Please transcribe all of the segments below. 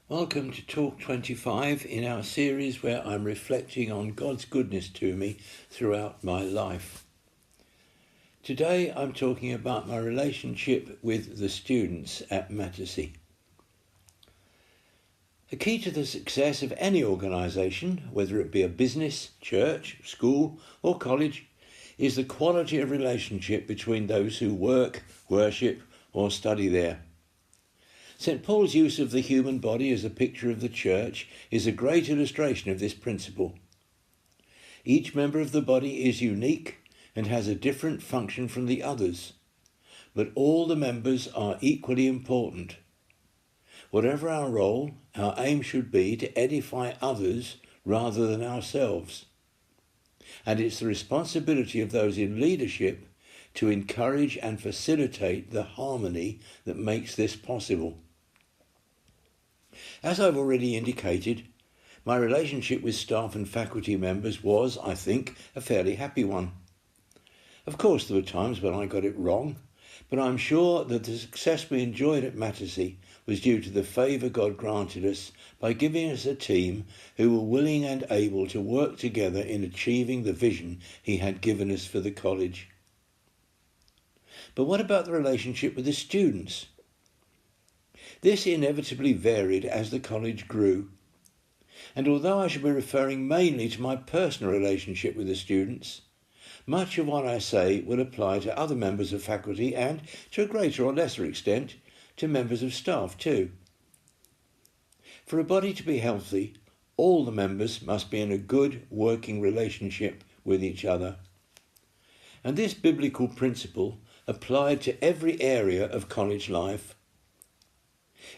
Welcome to Talk 25 in our series where I'm reflecting on God's goodness to me throughout my life. Today I'm talking about my relationship with the students at Mattersey. The key to the success of any organisation, whether it be a business, church, school or college, is the quality of relationship between those who work, worship or study there. St. Paul's use of the human body as a picture of the church is a great illustration of this principle. Each member of the body is unique and has a different function from the others, but all the members are equally important. Whatever our role, our aim should be to edify others rather than ourselves. And it's the responsibility of those in leadership to encourage and facilitate the harmony that makes this possible. As I've already indicated, my relationship with staff and faculty members was, I think, a fairly happy one. Of course, there were times when I got it wrong, but I'm sure that the success we enjoyed at Mattersey was due to the favour God granted us by giving us a team who were willing and able to work together in achieving the vision He had given us for the college. But what about the relationship with the students? This inevitably varied as the college grew, and although I shall be referring mainly to my personal relationship with the students, much of what I say will apply to other members of faculty and, to a greater or lesser extent, to members of staff too. For a body to be healthy, all the members must be in a good working relationship with each other. And this biblical principle applied to every area of college life.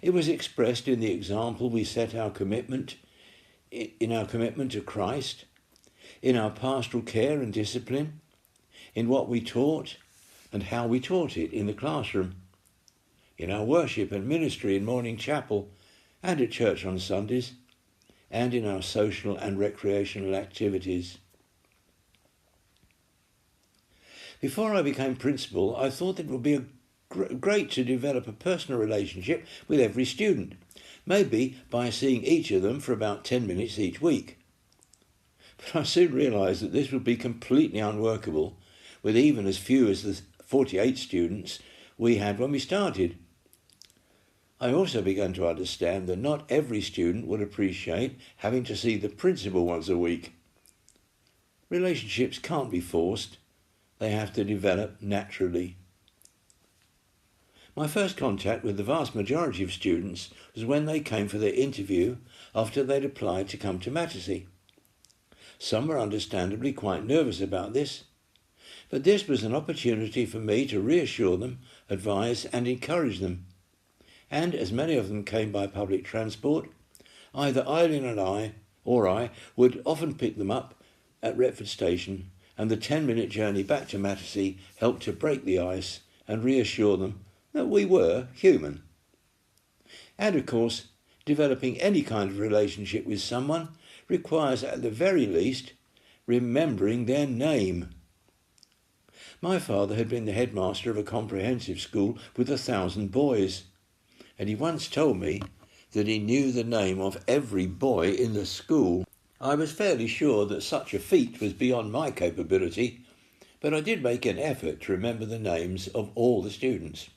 It was expressed in the example we set in our commitment to Christ, in our pastoral care and discipline, in what we taught and how we taught it in the classroom, in our worship and ministry in morning chapel and at church on Sundays, and in our social and recreational activities. Before I became principal, I thought it would be great to develop a personal relationship with every student, maybe by seeing each of them for about 10 minutes each week. But I soon realised that this would be completely unworkable with even as few as the 48 students we had when we started. I also began to understand that not every student would appreciate having to see the principal once a week. Relationships can't be forced, they have to develop naturally. My first contact with the vast majority of students was when they came for their interview after they'd applied to come to Mattersey. Some were understandably quite nervous about this, but this was an opportunity for me to reassure them, advise and encourage them. And as many of them came by public transport, either Eileen and I would often pick them up at Retford Station, and the 10-minute journey back to Mattersey helped to break the ice and reassure them that we were human. And of course, developing any kind of relationship with someone requires at the very least remembering their name. My father had been the headmaster of a comprehensive school with 1,000 boys, and he once told me that he knew the name of every boy in the school. I was fairly sure that such a feat was beyond my capability, but I did make an effort to remember the names of all the students.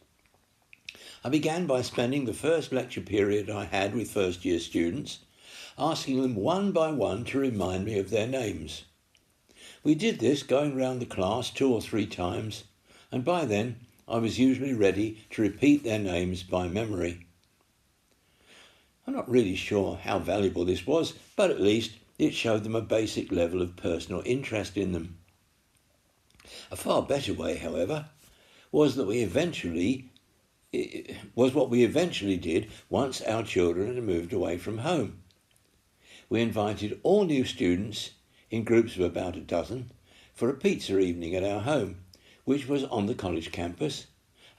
I began by spending the first lecture period I had with first-year students, asking them one by one to remind me of their names. We did this going round the class 2 or 3 times, and by then I was usually ready to repeat their names by memory. I'm not really sure how valuable this was, but at least it showed them a basic level of personal interest in them. A far better way, however, was what we eventually did once our children had moved away from home. We invited all new students, in groups of about a dozen, for a pizza evening at our home, which was on the college campus,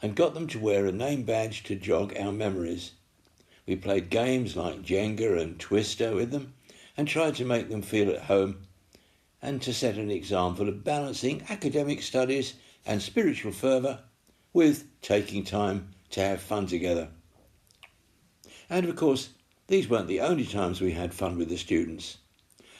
and got them to wear a name badge to jog our memories. We played games like Jenga and Twister with them, and tried to make them feel at home, and to set an example of balancing academic studies and spiritual fervour with taking time to have fun together. And of course, These weren't the only times we had fun with the students.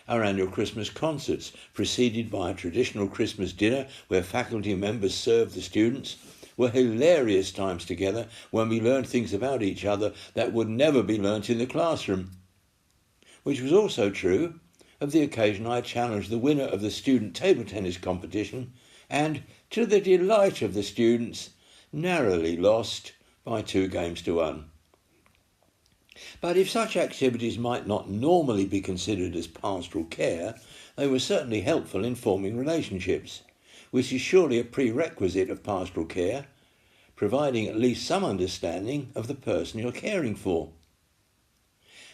Our annual Christmas concerts, preceded by a traditional Christmas dinner where faculty members served the students, were hilarious times together when we learned things about each other that would never be learnt in the classroom. Which was also true of the occasion I challenged the winner of the student table tennis competition and, to the delight of the students, narrowly lost by 2-1. But if such activities might not normally be considered as pastoral care, they were certainly helpful in forming relationships, which is surely a prerequisite of pastoral care, providing at least some understanding of the person you're caring for.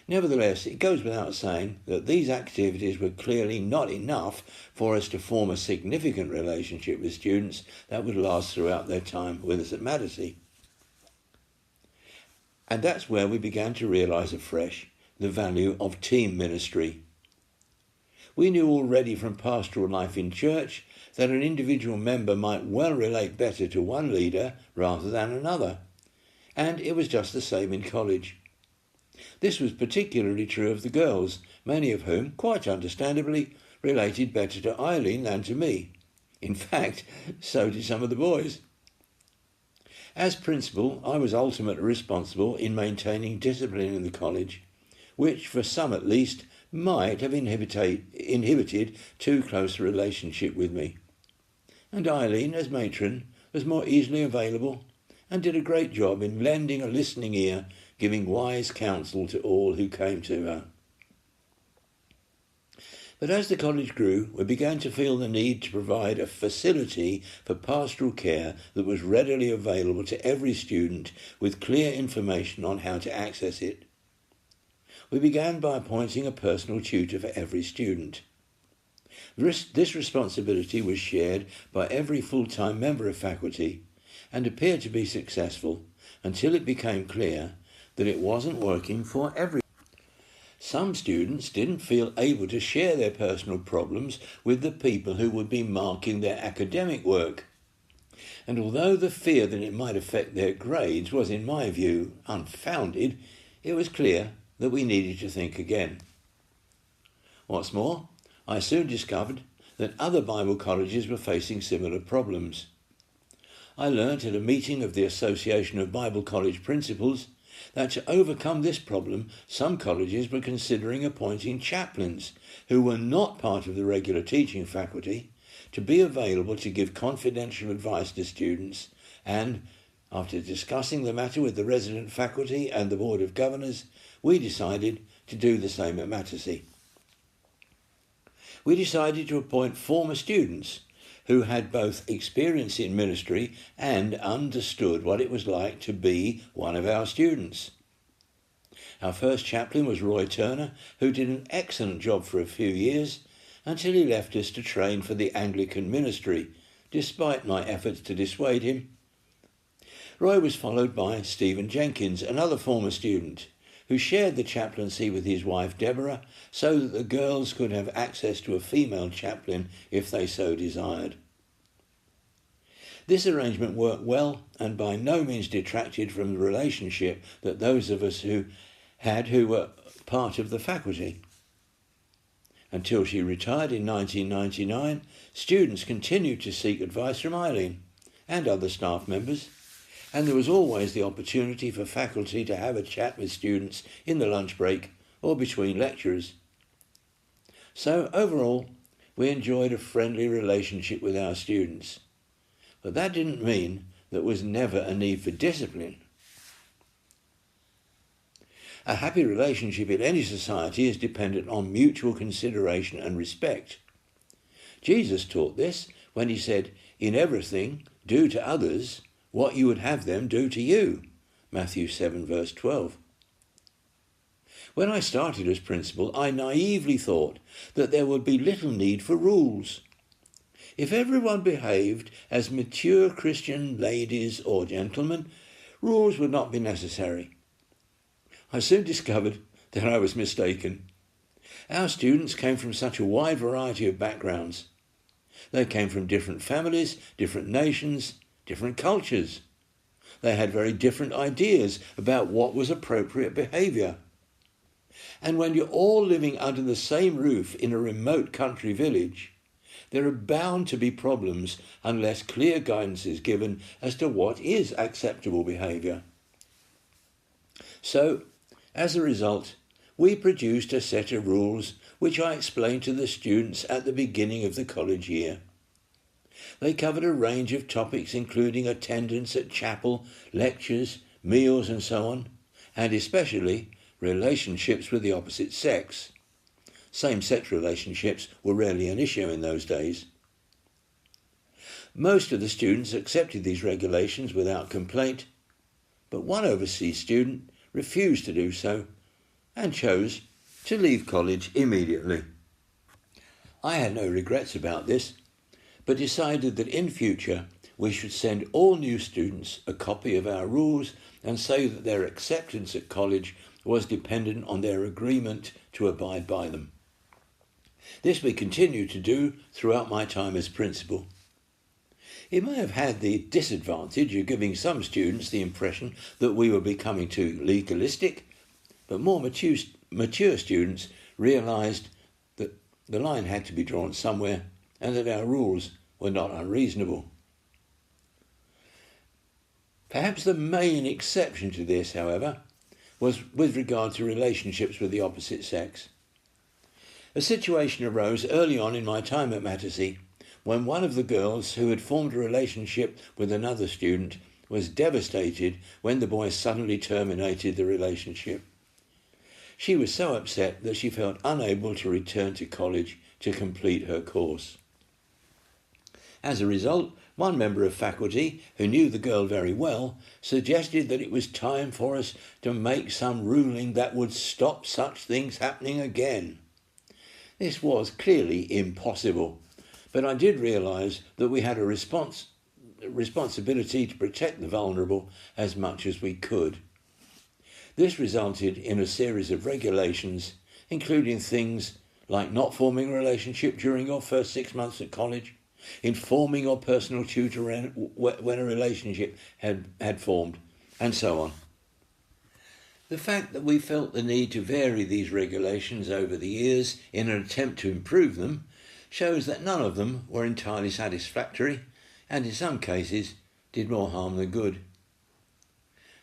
Nevertheless, it goes without saying that these activities were clearly not enough for us to form a significant relationship with students that would last throughout their time with us at Mattersey. And that's where we began to realise afresh the value of team ministry. We knew already from pastoral life in church that an individual member might well relate better to one leader rather than another, and it was just the same in college. This was particularly true of the girls, many of whom, quite understandably, related better to Eileen than to me. In fact, so did some of the boys. As principal, I was ultimately responsible in maintaining discipline in the college, which, for some at least, might have inhibited too close a relationship with me. And Eileen, as matron, was more easily available and did a great job in lending a listening ear, giving wise counsel to all who came to her. But as the college grew, we began to feel the need to provide a facility for pastoral care that was readily available to every student with clear information on how to access it. We began by appointing a personal tutor for every student. This responsibility was shared by every full-time member of faculty and appeared to be successful until it became clear that it wasn't working for everyone. Some students didn't feel able to share their personal problems with the people who would be marking their academic work. And although the fear that it might affect their grades was, in my view, unfounded, it was clear that we needed to think again. What's more, I soon discovered that other Bible colleges were facing similar problems. I learnt at a meeting of the Association of Bible College Principals that to overcome this problem, some colleges were considering appointing chaplains who were not part of the regular teaching faculty to be available to give confidential advice to students, and, after discussing the matter with the resident faculty and the Board of Governors, we decided to do the same at Mattersey. We decided to appoint former students who had both experience in ministry and understood what it was like to be one of our students. Our first chaplain was Roy Turner, who did an excellent job for a few years until he left us to train for the Anglican ministry, despite my efforts to dissuade him. Roy was followed by Stephen Jenkins, another former student, who shared the chaplaincy with his wife Deborah so that the girls could have access to a female chaplain if they so desired. This arrangement worked well and by no means detracted from the relationship that those of us who were part of the faculty. Until she retired in 1999, students continued to seek advice from Eileen and other staff members, and there was always the opportunity for faculty to have a chat with students in the lunch break or between lectures. So overall, we enjoyed a friendly relationship with our students. But that didn't mean there was never a need for discipline. A happy relationship in any society is dependent on mutual consideration and respect. Jesus taught this when he said, "In everything, do to others what you would have them do to you." Matthew 7 verse 12. When I started as principal, I naively thought that there would be little need for rules. If everyone behaved as mature Christian ladies or gentlemen, rules would not be necessary. I soon discovered that I was mistaken. Our students came from such a wide variety of backgrounds. They came from different families, different nations, different cultures. They had very different ideas about what was appropriate behaviour. And when you're all living under the same roof in a remote country village, there are bound to be problems unless clear guidance is given as to what is acceptable behaviour. So, as a result, we produced a set of rules which I explained to the students at the beginning of the college year. They covered a range of topics including attendance at chapel, lectures, meals and so on, and especially relationships with the opposite sex. Same-sex relationships were rarely an issue in those days. Most of the students accepted these regulations without complaint, but one overseas student refused to do so and chose to leave college immediately. I had no regrets about this, but decided that in future we should send all new students a copy of our rules and say that their acceptance at college was dependent on their agreement to abide by them. This we continued to do throughout my time as principal. It may have had the disadvantage of giving some students the impression that we were becoming too legalistic, but more mature students realised that the line had to be drawn somewhere and that our rules were not unreasonable. Perhaps the main exception to this, however, was with regard to relationships with the opposite sex. A situation arose early on in my time at Mattersey when one of the girls who had formed a relationship with another student was devastated when the boy suddenly terminated the relationship. She was so upset that she felt unable to return to college to complete her course. As a result, one member of faculty, who knew the girl very well, suggested that it was time for us to make some ruling that would stop such things happening again. This was clearly impossible, but I did realise that we had a responsibility to protect the vulnerable as much as we could. This resulted in a series of regulations, including things like not forming a relationship during your first 6 months at college, informing your personal tutor when a relationship had formed, and so on. The fact that we felt the need to vary these regulations over the years in an attempt to improve them shows that none of them were entirely satisfactory and in some cases did more harm than good.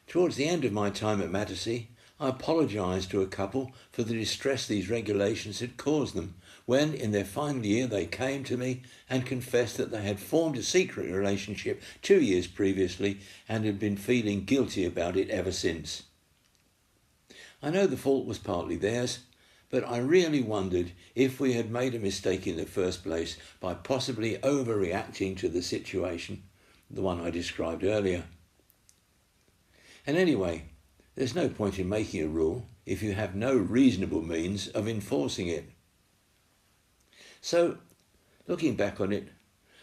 Towards the end of my time at Mattersey, I apologised to a couple for the distress these regulations had caused them when, in their final year, they came to me and confessed that they had formed a secret relationship 2 years previously and had been feeling guilty about it ever since. I know the fault was partly theirs, but I really wondered if we had made a mistake in the first place by possibly overreacting to the situation, the one I described earlier. And anyway, there's no point in making a rule if you have no reasonable means of enforcing it. So, looking back on it,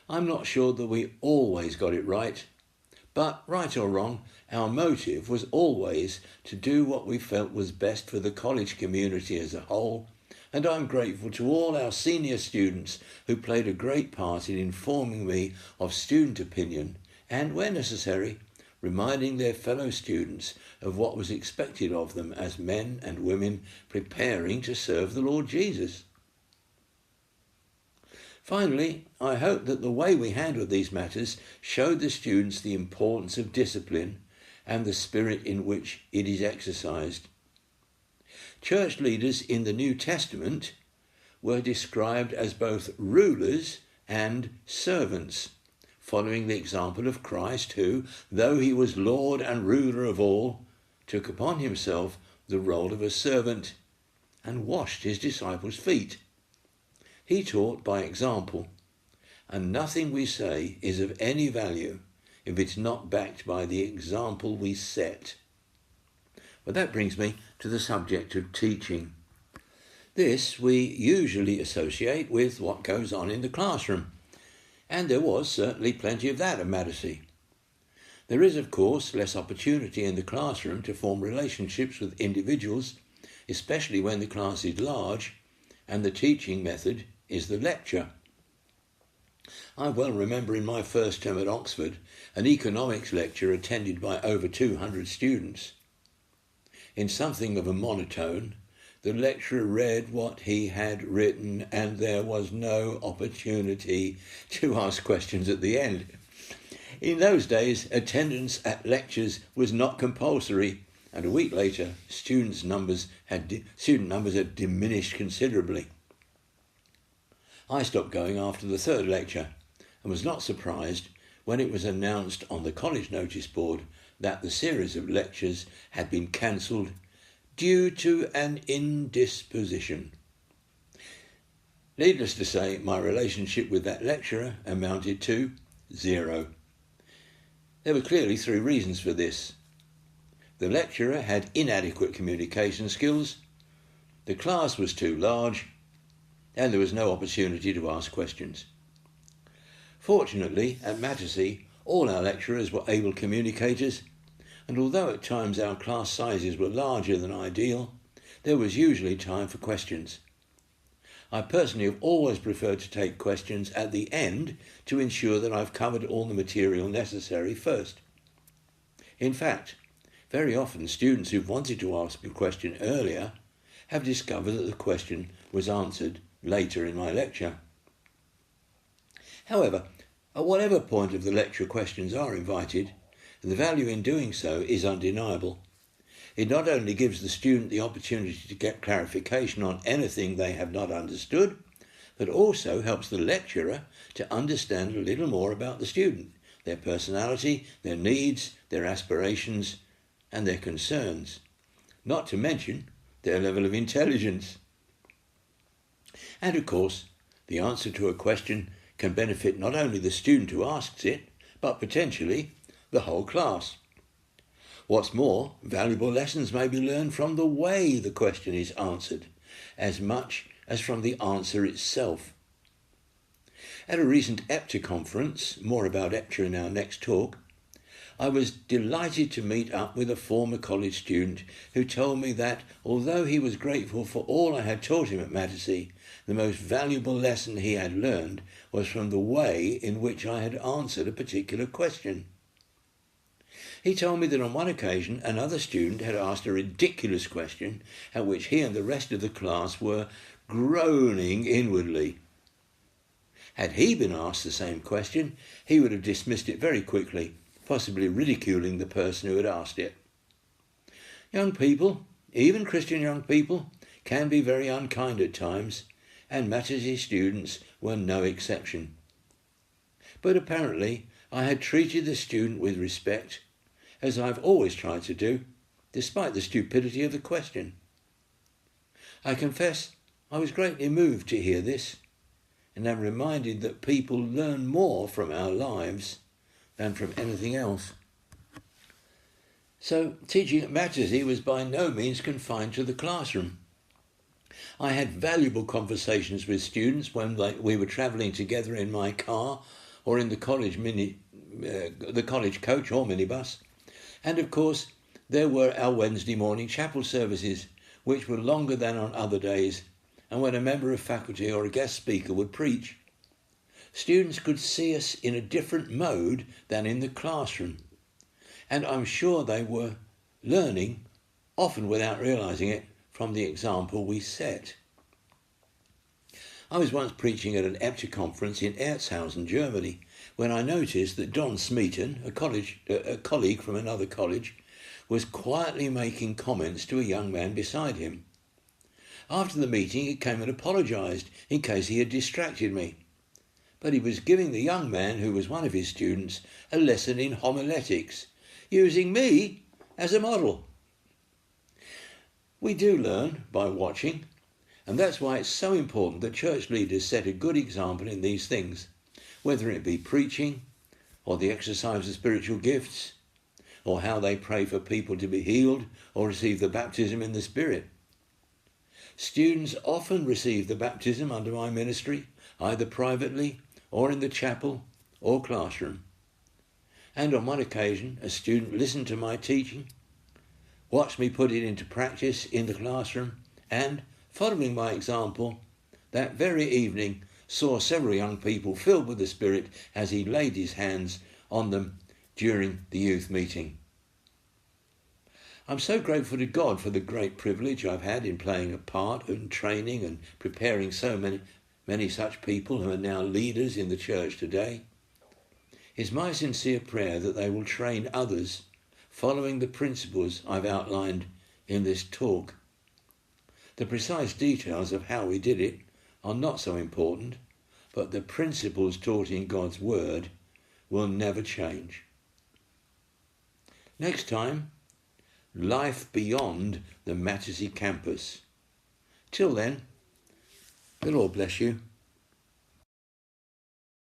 I'm not sure that we always got it right, but right or wrong, our motive was always to do what we felt was best for the college community as a whole, and I'm grateful to all our senior students who played a great part in informing me of student opinion and, where necessary, reminding their fellow students of what was expected of them as men and women preparing to serve the Lord Jesus. Finally, I hope that the way we handled these matters showed the students the importance of discipline and the spirit in which it is exercised. Church leaders in the New Testament were described as both rulers and servants, following the example of Christ who, though he was Lord and ruler of all, took upon himself the role of a servant and washed his disciples' feet. He taught by example, and nothing we say is of any value if it's not backed by the example we set. But that brings me to the subject of teaching. This we usually associate with what goes on in the classroom, and there was certainly plenty of that at Mattersey. There is, of course, less opportunity in the classroom to form relationships with individuals, especially when the class is large, and the teaching method is the lecture. I well remember in my first term at Oxford an economics lecture attended by over 200 students. In something of a monotone, The lecturer read what he had written and there was no opportunity to ask questions at the end. In those days, attendance at lectures was not compulsory, and a week later, student numbers had diminished considerably. I stopped going after the third lecture and was not surprised when it was announced on the college notice board that the series of lectures had been cancelled due to an indisposition. Needless to say, my relationship with that lecturer amounted to 0. There were clearly 3 reasons for this. The lecturer had inadequate communication skills, the class was too large, and there was no opportunity to ask questions. Fortunately, at Mattersey, all our lecturers were able communicators, and although at times our class sizes were larger than ideal, there was usually time for questions. I personally have always preferred to take questions at the end to ensure that I've covered all the material necessary first. In fact, very often students who've wanted to ask a question earlier have discovered that the question was answered later in my lecture. However, at whatever point of the lecture questions are invited, the value in doing so is undeniable. It not only gives the student the opportunity to get clarification on anything they have not understood, but also helps the lecturer to understand a little more about the student, their personality, their needs, their aspirations, and their concerns, not to mention their level of intelligence. And of course, the answer to a question can benefit not only the student who asks it, but potentially the whole class. What's more, valuable lessons may be learned from the way the question is answered, as much as from the answer itself. At a recent EPTA conference, more about EPTA in our next talk, I was delighted to meet up with a former college student who told me that, although he was grateful for all I had taught him at Mattersey, the most valuable lesson he had learned was from the way in which I had answered a particular question. He told me that on one occasion another student had asked a ridiculous question at which he and the rest of the class were groaning inwardly. Had he been asked the same question, he would have dismissed it very quickly, possibly ridiculing the person who had asked it. Young people, even Christian young people, can be very unkind at times, and Mattersey students were no exception. But apparently I had treated the student with respect, as I've always tried to do, despite the stupidity of the question. I confess I was greatly moved to hear this, and am reminded that people learn more from our lives than from anything else. So teaching at Mattersey was by no means confined to the classroom. I had valuable conversations with students when we were travelling together in my car or in the college coach or minibus. And of course, there were our Wednesday morning chapel services, which were longer than on other days, and when a member of faculty or a guest speaker would preach. Students could see us in a different mode than in the classroom, and I'm sure they were learning, often without realising it, from the example we set. I was once preaching at an EPTA conference in Erzhausen, Germany, when I noticed that Don Smeaton, a colleague from another college, was quietly making comments to a young man beside him. After the meeting, he came and apologised in case he had distracted me. But he was giving the young man, who was one of his students, a lesson in homiletics, using me as a model. We do learn by watching, and that's why it's so important that church leaders set a good example in these things, whether it be preaching, or the exercise of spiritual gifts, or how they pray for people to be healed or receive the baptism in the Spirit. Students often receive the baptism under my ministry, either privately or in the chapel or classroom. And on one occasion, a student listened to my teaching, watched me put it into practice in the classroom, and, following my example, that very evening saw several young people filled with the Spirit as he laid his hands on them during the youth meeting. I'm so grateful to God for the great privilege I've had in playing a part and training and preparing so many such people who are now leaders in the church today. It's my sincere prayer that they will train others following the principles I've outlined in this talk. The precise details of how we did it are not so important, but the principles taught in God's Word will never change. Next time, life beyond the Mattersey campus. Till then, the Lord bless you.